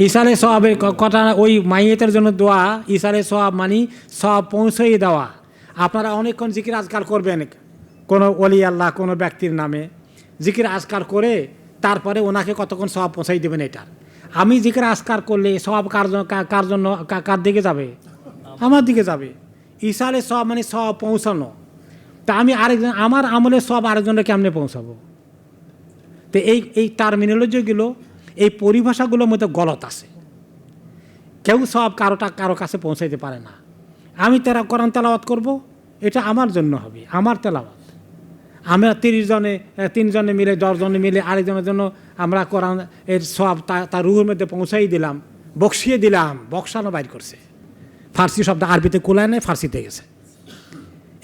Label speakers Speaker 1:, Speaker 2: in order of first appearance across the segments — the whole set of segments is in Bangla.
Speaker 1: ইসালে সওয়াবের কথা, ওই মাইয়েতের জন্য দোয়া, ইসালে সওয়াব মানে সব পৌঁছাই দেওয়া। আপনারা অনেকক্ষণ জিকির আজকার করবেন কোনো ওলি আল্লাহ কোনো ব্যক্তির নামে, জিকির আজকার করে তারপরে ওনাকে কতক্ষণ সওয়াব পৌঁছাই দেবেন। এটার আমি জিকির আজকার করলে সওয়াব কার জন্য কার দিকে যাবে? আমার দিকে যাবে। ইসালে সওয়াব মানে সওয়াব পৌঁছানো। তা আমি আরেকজন, আমার আমলের সওয়াব আরেকজনকে কেমনে পৌঁছাবো? তো এই টার্মিনোলজিগুলো, এই পরিভাষাগুলোর মধ্যে গলত আছে। কেউ সব কারো কাছে পৌঁছাইতে পারে না। আমি কোরআন তেলাওয়াত করব, এটা আমার জন্য হবে, আমার তেলাওয়াত। আমরা 3 জনে মিলে 10 জনে মিলে আরেকজনের জন্য আমরা কোরআন এর সব তার রুহের মধ্যে পৌঁছাই দিলাম, বক্সিয়ে দিলাম। বক্সানো বাইর করছে, ফার্সি শব্দ আরবিতে কুলায় নেই, ফার্সিতে গেছে।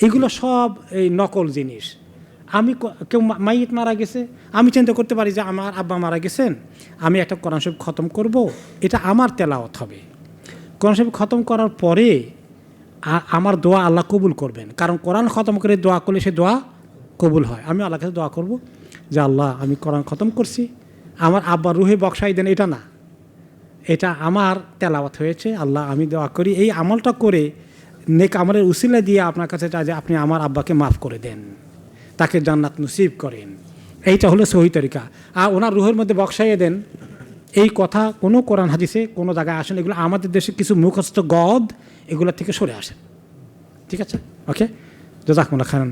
Speaker 1: এগুলো সব এই নকল জিনিস। আমি কেউ মাইয়িত মারা গেছে, আমি চিন্তা করতে পারি যে আমার আব্বা মারা গেছেন, আমি একটা কোরআন শরীফ খতম করব, এটা আমার তেলাওয়াত হবে। কোরআন শরীফ খতম করার পরে আমার দোয়া আল্লাহ কবুল করবেন, কারণ কোরআন খতম করে দোয়া করলে সে দোয়া কবুল হয়। আমি আল্লাহর কাছে দোয়া করব যে আল্লাহ আমি কোরআন খতম করছি, আমার আব্বার রুহে বক্সাই দেন, এটা না, এটা আমার তেলাওয়াত হয়েছে। আল্লাহ আমি দোয়া করি এই আমলটা করে নেক আমলের উসিলা দিয়ে আপনার কাছে চাই যে আপনি আমার আব্বাকে মাফ করে দেন, তাকে জান্নাত নসিব করেন। এইটা হলো সহি তরিকা। আর ওনার রুহের মধ্যে বক্সাইয়ে দেন, এই কথা কোনো কোরআন হাদিসে কোনো জায়গায় আসেন। এগুলো আমাদের দেশে কিছু মুখস্থ গদ, এগুলো থেকে সরে আসেন। ঠিক আছে, ওকে, জাযাকুমুল্লাহ খাইরান।